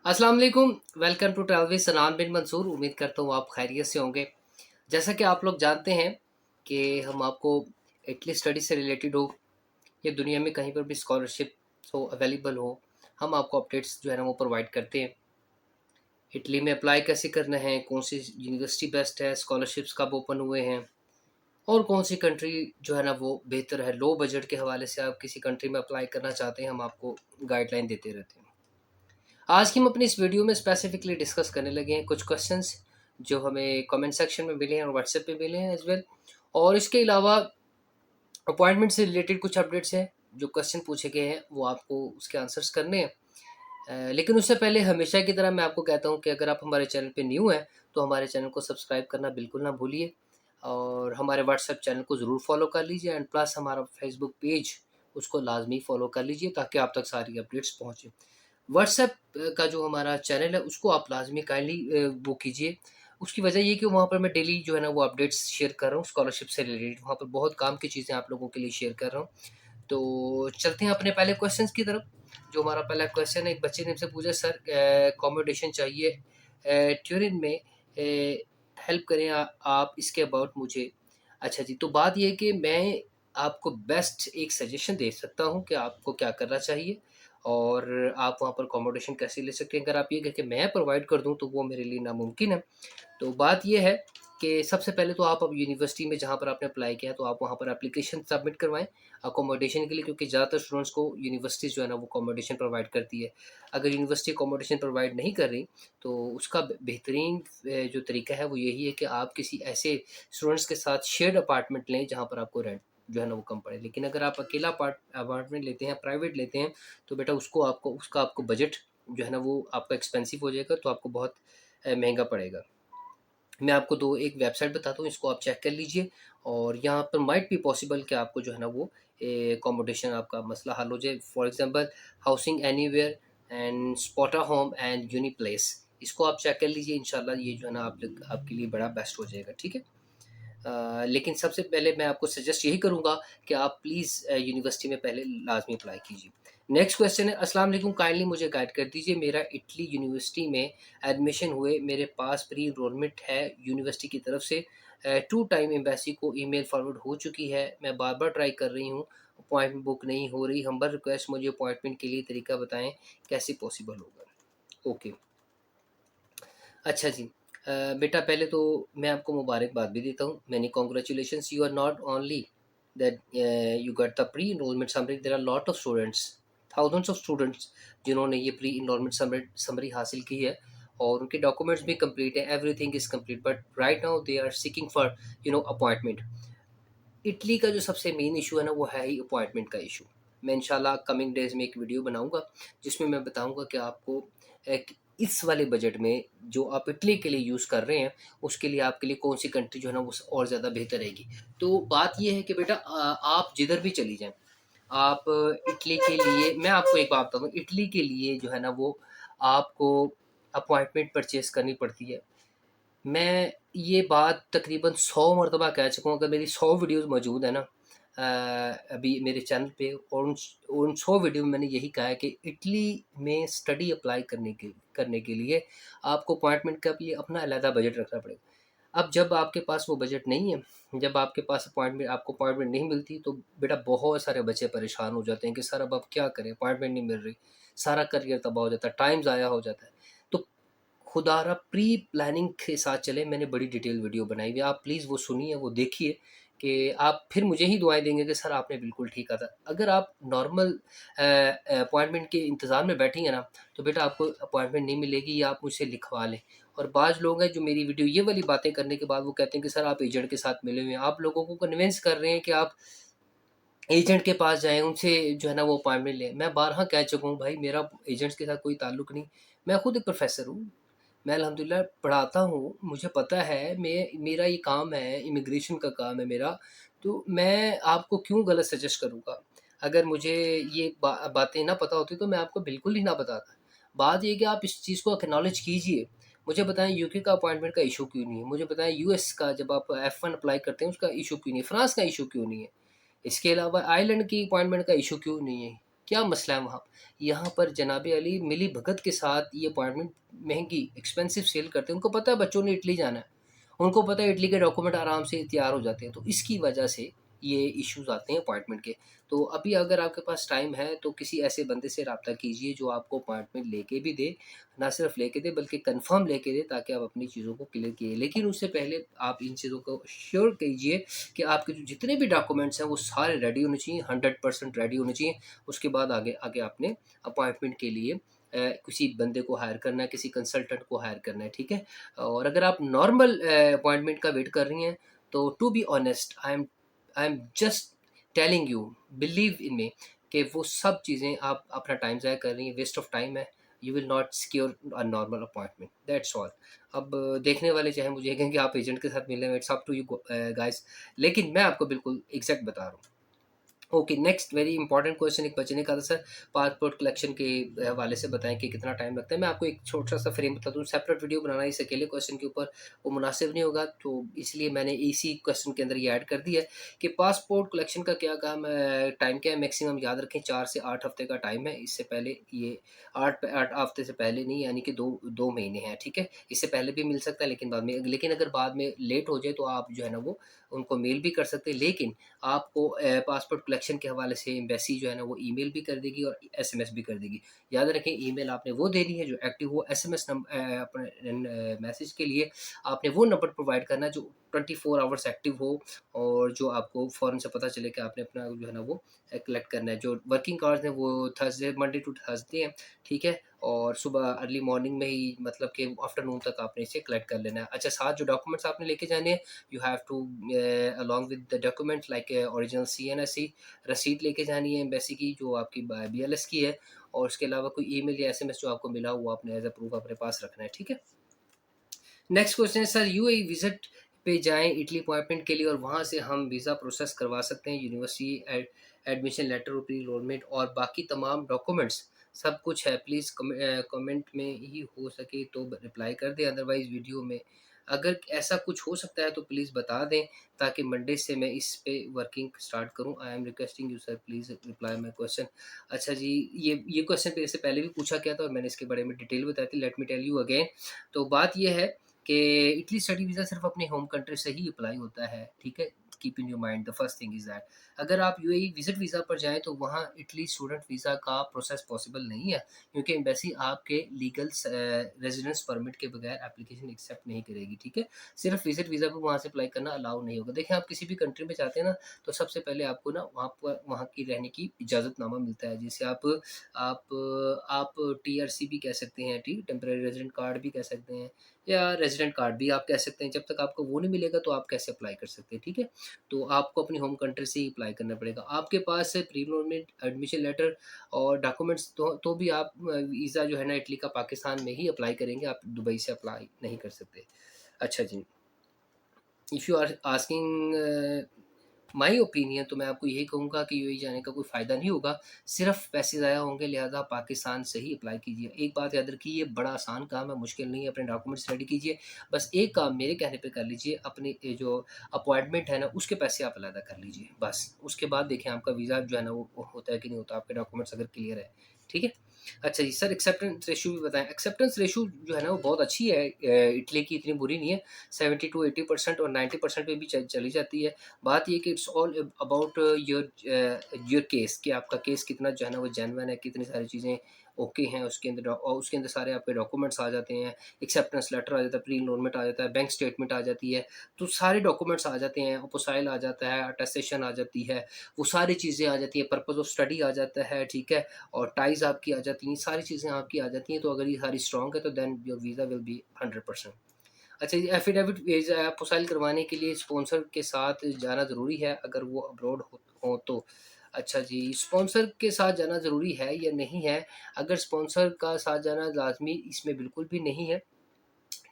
अस्सलाम वालेकुम। Welcome to travel with सनान बिन मंसूर। उम्मीद करता हूँ आप खैरियत से होंगे। जैसा कि आप लोग जानते हैं कि हम आपको इटली स्टडी से रिलेटेड हो या दुनिया में कहीं पर भी स्कॉलरशिप हो अवेलेबल हो, हम आपको अपडेट्स जो है ना वो प्रोवाइड करते हैं। इटली में अप्लाई कैसे करना है, कौन सी यूनिवर्सिटी बेस्ट है, स्कॉलरशिप्स कब ओपन हुए हैं और कौन सी कंट्री जो है ना वो बेहतर है। लो बजट के हवाले से आप किसी कंट्री में अप्लाई करना चाहते हैं, हम आपको गाइडलाइन देते रहते हैं। आज की हम अपनी इस वीडियो में स्पेसिफिकली डिस्कस करने लगे हैं कुछ क्वेश्चंस जो हमें कमेंट सेक्शन में मिले हैं और व्हाट्सएप पे मिले हैं एज वेल। और इसके अलावा अपॉइंटमेंट से रिलेटेड कुछ अपडेट्स हैं। जो क्वेश्चन पूछे गए हैं वो आपको उसके आंसर्स करने हैं। लेकिन उससे पहले हमेशा की तरह मैं आपको कहता हूँ कि अगर आप हमारे चैनल पे न्यू हैं तो हमारे चैनल को सब्सक्राइब करना बिल्कुल ना भूलिए और हमारे व्हाट्सएप चैनल को ज़रूर फॉलो कर लीजिए एंड प्लस हमारा फेसबुक पेज उसको लाजमी फॉलो कर लीजिए ताकि आप तक सारी अपडेट्स पहुँचे। व्हाट्सएप का जो हमारा चैनल है उसको आप लाज़मी काइंडली वो कीजिए। उसकी वजह ये है कि वहाँ पर मैं डेली जो है ना वो अपडेट्स शेयर कर रहा हूँ स्कॉलरशिप से रिलेटेड। वहाँ पर बहुत काम की चीज़ें आप लोगों के लिए शेयर कर रहा हूँ। तो चलते हैं अपने पहले क्वेश्चंस की तरफ। जो हमारा पहला क्वेश्चन है, एक बच्चे ने हमसे पूछा सर अकोमोडेशन चाहिए ट्यूरिन में, हेल्प करें आप इसके अबाउट मुझे। अच्छा जी, तो बात ये है कि मैं आपको बेस्ट एक सजेशन दे सकता हूँ कि आपको क्या करना चाहिए और आप वहाँ पर अकोमोडेशन कैसे ले सकते हैं। अगर आप ये कहें कि मैं प्रोवाइड कर दूँ तो वो मेरे लिए नामुमकिन है। तो बात ये है कि सबसे पहले तो आप अब यूनिवर्सिटी में जहाँ पर आपने अप्लाई किया तो आप वहाँ पर एप्लीकेशन सबमिट करवाएँ अकोमोडेशन के लिए, क्योंकि ज़्यादातर स्टूडेंट्स को यूनिवर्सिटीज़ जो है ना वो अकोमोडेशन प्रोवाइड करती है। अगर यूनिवर्सिटी अकोमोडेशन प्रोवाइड नहीं कर रही तो उसका बेहतरीन जो तरीका है वो यही है कि आप किसी ऐसे स्टूडेंट्स के साथ शेयर्ड अपार्टमेंट लें जहाँ पर आपको रेंट जो है ना वो कम पड़े। लेकिन अगर आप अकेला अपार्टमेंट लेते हैं, प्राइवेट लेते हैं, तो बेटा उसका आपको बजट जो है ना वो आपका एक्सपेंसिव हो जाएगा, तो आपको बहुत महंगा पड़ेगा। मैं आपको दो एक वेबसाइट बताता हूँ, इसको आप चेक कर लीजिए और यहाँ पर माइट बी पॉसिबल कि आपको जो है ना वो अकोमोडेशन आपका मसला हल हो जाए। For example housing anywhere and Spotahome and Uniplaces, इसको आप चेक कर लीजिए। इंशाल्लाह ये जो है ना आपके लिए बड़ा बेस्ट हो जाएगा, ठीक है। लेकिन सबसे पहले मैं आपको सजेस्ट यही करूँगा कि आप प्लीज़ यूनिवर्सिटी में पहले लाजमी अप्लाई कीजिए। नेक्स्ट क्वेश्चन है, अस्सलाम वालेकुम, काइंडली मुझे गाइड कर दीजिए। मेरा इटली यूनिवर्सिटी में एडमिशन हुए, मेरे पास प्री इनरोलमेंट है यूनिवर्सिटी की तरफ से, टू टाइम एम्बेसी को ईमेल फॉरवर्ड हो चुकी है, मैं बार बार ट्राई कर रही हूँ, अपॉइंटमेंट बुक नहीं हो रही। हम्बल रिक्वेस्ट, मुझे अपॉइंटमेंट के लिए तरीका बताएं, कैसे पॉसिबल होगा। ओके, अच्छा जी। बेटा पहले तो मैं आपको मुबारकबाद भी देता हूँ। Many congratulations, you are not only that you got the pre enrolment summary, there are lot of students, thousands of students जिन्होंने ये प्री इनरोलमेंट समरी हासिल की है और उनके डॉक्यूमेंट्स भी कंप्लीट है, everything is complete, but right now they are seeking for appointment. Italy का जो सबसे मेन इशू है ना वो है ही अपॉइंटमेंट का इशू। मैं इंशाल्लाह कमिंग डेज में एक वीडियो बनाऊंगा जिसमें मैं बताऊंगा कि आपको एक इस वाले बजट में जो आप इटली के लिए यूज़ कर रहे हैं उसके लिए आपके लिए कौन सी कंट्री जो है ना वो और ज़्यादा बेहतर रहेगी। तो बात ये है कि बेटा आप जिधर भी चली जाएं, आप इटली के लिए, मैं आपको एक बात बताऊँ, इटली के लिए जो है ना वो आपको अपॉइंटमेंट परचेज करनी पड़ती है। मैं ये बात तकरीबन 100 मरतबा कह चुका हूँ। अगर मेरी 100 वीडियोज़ मौजूद है ना अभी मेरे चैनल पे, और उन 100 वीडियो में मैंने यही कहा है कि इटली में स्टडी अप्लाई करने के लिए आपको अपॉइंटमेंट का भी अपना अलहदा बजट रखना पड़ेगा। अब जब आपके पास वो बजट नहीं है, जब आपके पास आपको अपॉइंटमेंट नहीं मिलती, तो बेटा बहुत सारे बच्चे परेशान हो जाते हैं कि सर अब क्या करें, अपॉइंटमेंट नहीं मिल रही, सारा करियर तबाह हो जाता है, टाइम ज़ाया हो जाता है। तो खुदारा प्री प्लानिंग के साथ चले, मैंने बड़ी डिटेल वीडियो बनाई हुई है, आप प्लीज़ वो सुनिए, वो देखिए कि आप फिर मुझे ही दुआएं देंगे कि सर आपने बिल्कुल ठीक कहा था। अगर आप नॉर्मल अपॉइंटमेंट के इंतज़ार में बैठेंगे ना तो बेटा आपको अपॉइंटमेंट नहीं मिलेगी, या आप मुझसे लिखवा लें। और बाज़ लोग हैं जो मेरी वीडियो ये वाली बातें करने के बाद वो कहते हैं कि सर आप एजेंट के साथ मिले हुए हैं, आप लोगों को कन्विंस कर रहे हैं कि आप एजेंट के पास जाएँ, उनसे जो है ना वो अपॉइंटमेंट लें। मैं बारहा कह चुका हूँ भाई, मेरा एजेंट्स के साथ कोई ताल्लुक नहीं। मैं खुद एक प्रोफ़ेसर हूँ। मैं अल्हम्दुलिल्लाह पढ़ाता हूँ, मुझे पता है, मेरा ये काम है, इमिग्रेशन का काम है मेरा, तो मैं आपको क्यों गलत सजेस्ट करूँगा? अगर मुझे ये बातें ना पता होती तो मैं आपको बिल्कुल ही ना बताता। बात ये है कि आप इस चीज़ को एक्नॉलेज कीजिए। मुझे बताएँ यूके का अपॉइंटमेंट का इश्यू क्यों नहीं है? मुझे बताएँ यूएस का जब आप F1 अप्लाई करते हैं उसका इश्यू क्यों नहीं है? फ्रांस का इश्यू क्यों नहीं है? इसके अलावा आयरलैंड की अपॉइंटमेंट का इश्यू क्यों नहीं है? क्या मसला है वहाँ? यहाँ पर जनाब अली मिली भगत के साथ ये अपॉइंटमेंट महँगी एक्सपेंसिव सेल करते हैं। उनको पता है बच्चों ने इटली जाना है। उनको पता है इटली के डॉक्यूमेंट आराम से तैयार हो जाते हैं। तो इसकी वजह से ये इश्यूज़ आते हैं अपॉइंटमेंट के। तो अभी अगर आपके पास टाइम है तो किसी ऐसे बंदे से राब्ता कीजिए जो आपको अपॉइंटमेंट लेके भी दे, ना सिर्फ लेके दे बल्कि कन्फर्म लेके दे, ताकि आप अपनी चीज़ों को क्लियर किए। लेकिन उससे पहले आप इन चीज़ों को श्योर कीजिए कि आपके जो जितने भी डॉक्यूमेंट्स हैं वो सारे रेडी होने चाहिए, 100% रेडी होने चाहिए। उसके बाद आगे आगे आपने अपॉइंटमेंट के लिए किसी बंदे को हायर करना है, किसी कंसल्टेंट को हायर करना है, ठीक है? और अगर आप नॉर्मल अपॉइंटमेंट का वेट कर रही हैं, तो to be honest I am just telling you, believe in me, कि वो सब चीज़ें आप अपना टाइम ज़ाया कर रही हैं, वेस्ट ऑफ टाइम है। You will not secure a normal appointment, that's all. अब देखने वाले चाहे मुझे कहें कि आप एजेंट के साथ मिले, it's up to you guys, लेकिन मैं आपको बिल्कुल एग्जैक्ट बता रहा हूँ। Okay, next very important question एक बच्चे ने कहा था, सर पासपोर्ट कलेक्शन के हवाले से बताएं कि कितना टाइम लगता है। मैं आपको एक छोटा सा फ्रेम बता दूं, सेपरेट वीडियो बनाना इस अकेले क्वेश्चन के ऊपर वो मुनासिब नहीं होगा, तो इसलिए मैंने इसी क्वेश्चन के अंदर ये ऐड कर दिया है कि पासपोर्ट कलेक्शन का क्या काम टाइम क्या है। मैक्सिमम याद रखें 4 से 8 हफ्ते का टाइम है। इससे पहले ये 8 हफ्ते से पहले नहीं, यानी कि 2 महीने हैं, ठीक है। इससे पहले भी मिल सकता है, लेकिन बाद में, लेकिन अगर बाद में लेट हो जाए तो आप जो है ना वो उनको मेल भी कर सकते हैं। लेकिन आपको पासपोर्ट कलेक्शन के हवाले से एम्बेसी जो है ना वो ईमेल भी कर देगी और एसएमएस भी कर देगी। याद रखें, ईमेल आपने वो देनी है जो एक्टिव हो, एसएमएस अपने मैसेज के लिए आपने वो नंबर प्रोवाइड करना है जो 24 आवर्स एक्टिव हो, और जो आपको फ़ौरन से पता चले कि आपने अपना जो है ना वो कलेक्ट करना है। जो वर्किंग आवर्स हैं वो थर्सडे मंडे टू थर्सडे हैं, ठीक है। और सुबह अर्ली मॉर्निंग में ही, मतलब कि आफ्टरनून तक आपने इसे कलेक्ट कर लेना है। अच्छा, साथ जो डॉक्यूमेंट्स आपने लेके जाने हैं, you have to along with the document like original CNSC रसीद लेके जानी है एम्बेसी की, जो आपकी बीएलएस की है। और उसके अलावा कोई ईमेल या एसएमएस जो आपको मिला वो आपने एज अ प्रूफ अपने पास रखना है, ठीक है। नेक्स्ट क्वेश्चन है, सर यूएई विजिट पे जाएं इटली अपॉइंटमेंट के लिए और वहाँ से हम वीज़ा प्रोसेस करवा सकते हैं, यूनिवर्सिटी एडमिशन लेटर और प्री एनरोलमेंट और बाकी तमाम डॉक्यूमेंट्स सब कुछ है। प्लीज़ कमेंट में ही हो सके तो रिप्लाई कर दें, अदरवाइज़ वीडियो में अगर ऐसा कुछ हो सकता है तो प्लीज़ बता दें, ताकि मंडे से मैं इस पे वर्किंग स्टार्ट करूं। I am requesting you sir please reply my question. अच्छा जी, ये क्वेश्चन मेरे से पहले भी पूछा गया था और मैंने इसके बारे में डिटेल बताई थी, let me tell you again. तो बात ये है कि इटली स्टडी वीज़ा सिर्फ अपने होम कंट्री से ही अप्लाई होता है, ठीक है। Keep in your mind the first thing is that अगर आप यूएई विजिट वीज़ा पर जाएँ तो वहाँ इटली स्टूडेंट वीज़ा का प्रोसेस पॉसिबल नहीं है, क्योंकि एम्बेसी आपके लीगल रेजिडेंस परमिट के बगैर एप्लीकेशन एक्सेप्ट नहीं करेगी, ठीक है। सिर्फ विजिट वीज़ा पे वहाँ से अप्लाई करना अलाउ नहीं होगा। देखिए, आप किसी भी कंट्री में जाते हैं ना, तो सबसे पहले आपको ना वहाँ पर वहाँ की रहने की इजाज़तनामा मिलता है, जिसे आप टीआरसी भी कह सकते हैं, ठीक, टेम्परेरी रेजिडेंट कार्ड भी कह सकते हैं, या रेजिडेंट कार्ड भी आप कह सकते हैं। जब तक आपको वो नहीं मिलेगा तो आप कैसे अप्लाई कर सकते हैं, ठीक है। तो आपको अपनी होम कंट्री से ही अप्लाई करना पड़ेगा। आपके पास प्री एनरोलमेंट एडमिशन लेटर और डॉक्यूमेंट्स तो भी आप वीज़ा जो है ना इटली का पाकिस्तान में ही अप्लाई करेंगे, आप दुबई से अप्लाई नहीं कर सकते। अच्छा जी, if you are asking my opinion, तो मैं आपको यही कहूँगा कि यूएई जाने का कोई फ़ायदा नहीं होगा, सिर्फ पैसे ज़ाया होंगे, लिहाजा पाकिस्तान से ही अप्लाई कीजिए। एक बात याद रखिए, ये बड़ा आसान काम है, मुश्किल नहीं है। अपने डॉक्यूमेंट्स रेडी कीजिए, बस एक काम मेरे कहने पे कर लीजिए, अपनी ये जो अपॉइंटमेंट है ना उसके पैसे आप अलग कर लीजिए, बस। उसके बाद देखें आपका वीज़ा जो है ना वो होता है कि नहीं होता, आपके डॉक्यूमेंट्स अगर क्लियर है, ठीक है। अच्छा जी सर, एक्सेप्टेंस रेशियो भी बताएं। एक्सेप्टेंस रेशियो जो है ना वो बहुत अच्छी है, इटली की इतनी बुरी नहीं है। 70 to 80% और 90% पे भी चली जाती है। बात ये कि it's all about your case, कि आपका केस कितना जो है ना वो जेन्युइन है, कितनी सारी चीज़ें ओके हैं उसके अंदर, और उसके अंदर सारे आपके डॉक्यूमेंट्स आ जाते हैं, एक्सेप्टेंस लेटर आ जाता है, प्री एनरोलमेंट आ जाता है, बैंक स्टेटमेंट आ जाती है। तो सारे डॉक्यूमेंट्स आ जाते हैं, ओपोसाइल आ जाता है, अटेस्टेशन आ जाती है, वो सारी चीज़ें आ जाती हैं, पर्पज़ ऑफ स्टडी आ जाता है, ठीक है। और टाइज़ आपकी आ जाती हैं, सारी चीज़ें आपकी आ जाती हैं। तो अगर ये सारी स्ट्रॉन्ग है तो then your visa will be 100%। अच्छा जी, एफ़िडेविट पोसाइल करवाने के लिए स्पॉन्सर के साथ जाना ज़रूरी है अगर वो अब्रॉड हो तो? अच्छा जी, स्पॉन्सर के साथ जाना ज़रूरी है या नहीं है? अगर स्पॉन्सर का साथ जाना लाज़मी इसमें बिल्कुल भी नहीं है,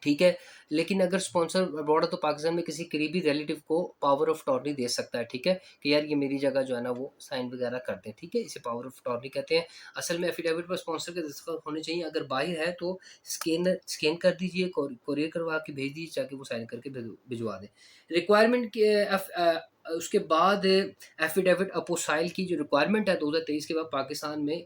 ठीक है। लेकिन अगर स्पॉन्सर अब्रॉड है तो पाकिस्तान में किसी करीबी रिलेटिव को पावर ऑफ अटॉर्नी दे सकता है, ठीक है, कि यार ये मेरी जगह जो है ना वो साइन वगैरह कर दें, ठीक है। इसे पावर ऑफ अटॉर्नी कहते हैं। असल में एफिडेविट पर स्पॉन्सर के दस्तखत होने चाहिए। अगर बाहर है तो स्कैन कर दीजिए, कोरियर करवा के भेज दीजिए, ताकि वो साइन करके भिजवा दें। रिक्वायरमेंट के उसके बाद एफिडेविट अपोसाइल की जो रिक्वायरमेंट है 2023 के बाद पाकिस्तान में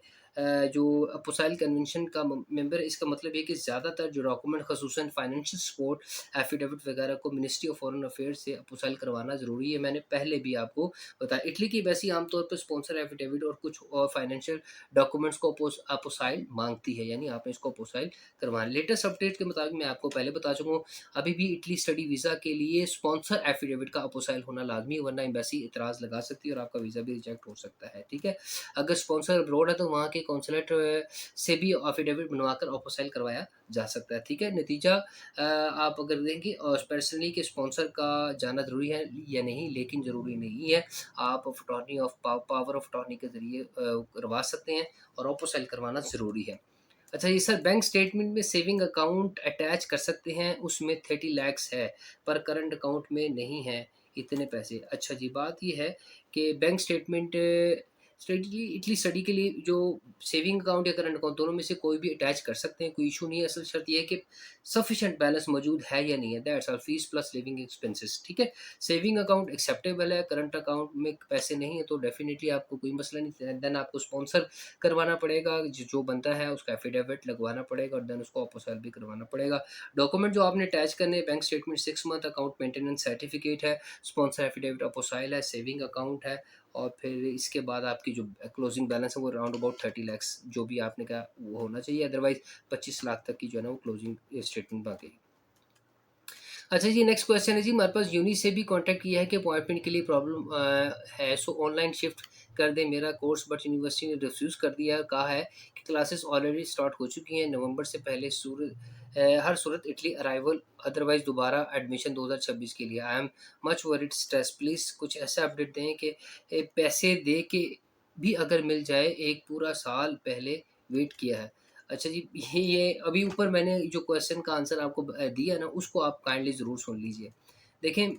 जो अपोसाइल कन्वेंशन का मेंबर है, इसका मतलब ये कि ज़्यादातर जो डॉक्यूमेंट खसूसन फाइनेंशियल सपोर्ट एफिडेविट वगैरह को मिनिस्ट्री ऑफ फॉरेन अफेयर्स से अपोसाइल करवाना ज़रूरी है। मैंने पहले भी आपको बताया। इटली की वैसी आमतौर पर स्पॉन्सर एफिडेविट और कुछ और फाइनेंशियल डॉक्यूमेंट्स को अपोसाइल मांगती है, यानी आपने इसको अपोसाइल करवाना। लेटेस्ट अपडेट के मुताबिक मैं आपको पहले बता चुका हूँ, अभी भी इटली स्टडी वीज़ा के लिए स्पॉन्सर एफिडेविट का अपोसाइल होना लाजमी है, वरना एम्बेसी इतराज़ लगा सकती है और आपका वीज़ा भी रिजेक्ट हो सकता है। ठीक है, अगर स्पॉन्सर अब्रॉड है तो वहाँ के कौंसलेट से भी एफिडेविट बनवाकर अपोसाइल करवाया जा सकता है। ठीक है, नतीजा आप अगर देंगे और पर्सनली के स्पॉन्सर का जाना ज़रूरी है या नहीं, लेकिन ज़रूरी नहीं है। आप attorney of power of attorney के ज़रिए करवा सकते हैं और अपोसाइल करवाना ज़रूरी है। अच्छा ये सर, बैंक स्टेटमेंट में सेविंग अकाउंट अटैच कर सकते हैं, उसमें 30 लैक्स है पर करंट अकाउंट में नहीं है इतने पैसे। अच्छा जी, बात ये है कि bank statement strategy Italy study के लिए जो सेविंग अकाउंट या करंट अकाउंट दोनों में से कोई भी अटैच कर सकते हैं, कोई इशू नहीं है। असल शर्त ये है कि सफिशिएंट बैलेंस मौजूद है या नहीं है, that's all, fees plus living expenses. ठीक है, सेविंग अकाउंट एक्सेप्टेबल है, करंट अकाउंट में पैसे नहीं है तो डेफिनेटली आपको कोई मसला नहीं। देन आपको स्पॉन्सर करवाना पड़ेगा, जो बनता है उसका एफिडेविट लगवाना पड़ेगा और देन उसको अपोसाइल भी करवाना पड़ेगा। डॉक्यूमेंट जो आपने अटैच करने हैं, bank statement, 6 month account maintenance certificate है, स्पॉन्सर एफिडेविट अपोसाइल है, सेविंग अकाउंट है, और फिर इसके बाद आपकी जो क्लोजिंग बैलेंस है वो अराउंड अबाउट 30 लैक्स जो भी आपने कहा वो होना चाहिए, अदरवाइज 25 लाख तक की जो है ना वो क्लोजिंग स्टेटमेंट मांगेगी। अच्छा जी, नेक्स्ट क्वेश्चन है जी, हमारे पास यूनी से भी कांटेक्ट किया है कि अपॉइंटमेंट के लिए प्रॉब्लम है, सो ऑनलाइन शिफ्ट कर दें मेरा कोर्स, बट यूनिवर्सिटी ने रिफ्यूज़ कर दिया है, कहा है कि क्लासेस ऑलरेडी स्टार्ट हो चुकी हैं, नवंबर से पहले हर सूरत इटली अराइवल, अदरवाइज दोबारा एडमिशन 2026 के लिए। I am much worried stress, please कुछ ऐसा अपडेट दें कि पैसे दे के भी अगर मिल जाए, एक पूरा साल पहले वेट किया है। अच्छा जी, ये अभी ऊपर मैंने जो क्वेश्चन का आंसर आपको दिया ना, उसको आप काइंडली ज़रूर सुन लीजिए। देखें,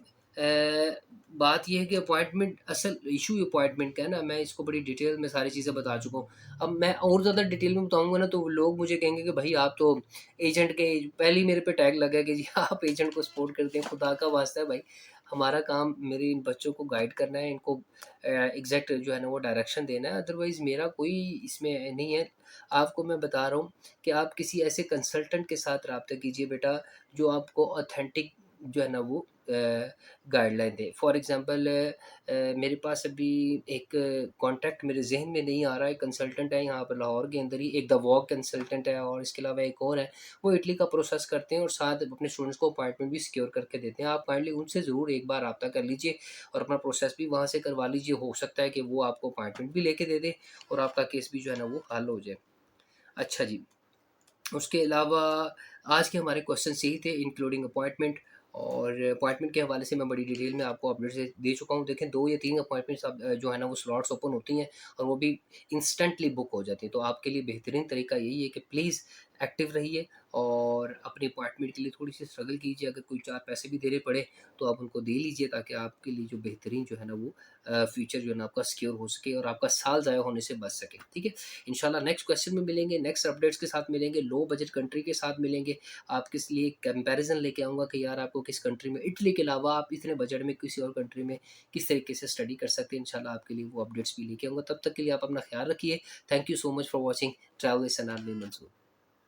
बात ये है कि अपॉइंटमेंट, असल इशू अपॉइंटमेंट का है ना, मैं इसको बड़ी डिटेल में सारी चीज़ें बता चुका हूँ। अब मैं और ज़्यादा डिटेल में बताऊँगा ना तो लोग मुझे कहेंगे कि भाई आप तो एजेंट के पहले ही मेरे पे टैग लगा है कि जी आप एजेंट को सपोर्ट करते हैं। खुदा का वास्ता है भाई, हमारा काम मेरे इन बच्चों को गाइड करना है, इनको एग्जैक्ट जो है ना वो डायरेक्शन देना है, अदरवाइज़ मेरा कोई इसमें नहीं है। आपको मैं बता रहा हूँ कि आप किसी ऐसे कंसल्टेंट के साथ रब्ता कीजिए बेटा, जो आपको ऑथेंटिक जो है ना वो गाइडलाइन दे। फॉर एग्ज़ाम्पल मेरे पास अभी एक कॉन्टैक्ट मेरे ज़हन में नहीं आ रहा है, कंसल्टेंट है यहाँ पर लाहौर के अंदर ही, एक द वॉक कंसल्टेंट है और इसके अलावा एक और है, वो इटली का प्रोसेस करते हैं और साथ अपने स्टूडेंट्स को अपॉइंटमेंट भी सिक्योर करके देते हैं। आप काइंडली उनसे ज़रूर एक बार रब्ता कर लीजिए और अपना प्रोसेस भी वहाँ से करवा लीजिए, हो सकता है कि वो आपको अपॉइंटमेंट भी लेके दे दें और आपका केस भी जो है ना वो हल हो जाए। अच्छा जी, उसके अलावा आज के हमारे क्वेश्चंस यही थे इंक्लूडिंग अपॉइंटमेंट, और अपॉइंटमेंट के हवाले से मैं बड़ी डिटेल में आपको अपडेट्स दे चुका हूँ। देखें 2 या 3 अपॉइंटमेंट्स अब जो है ना वो स्लॉट्स ओपन होती हैं और वो भी इंस्टेंटली बुक हो जाती हैं। तो आपके लिए बेहतरीन तरीका यही है कि प्लीज़ एक्टिव रहिए और अपनी अपॉइंटमेंट के लिए थोड़ी-सी स्ट्रगल कीजिए। अगर कोई 4 पैसे भी देने पड़े तो आप उनको दे लीजिए, ताकि आपके लिए जो बेहतरीन जो है ना वो फ्यूचर जो है ना आपका सिक्योर हो सके और आपका साल ज़ाया होने से बच सके। ठीक है? इंशाल्लाह नेक्स्ट क्वेश्चन में मिलेंगे, नेक्स्ट अपडेट्स के साथ मिलेंगे, लो बजट कंट्री के साथ मिलेंगे। आपके लिए कंपैरिजन लेके आऊँगा कि यार आपको किस कंट्री में, इटली के अलावा आप इतने बजट में किसी और कंट्री में किस तरीके से स्टडी कर सकते हैं। इंशाल्लाह आपके लिए वो अपडेट्स भी लेके आऊँगा। तब तक के लिए आप अपना ख्याल रखिए। Thank you so much for watching travel with सनान बिन मंसूर।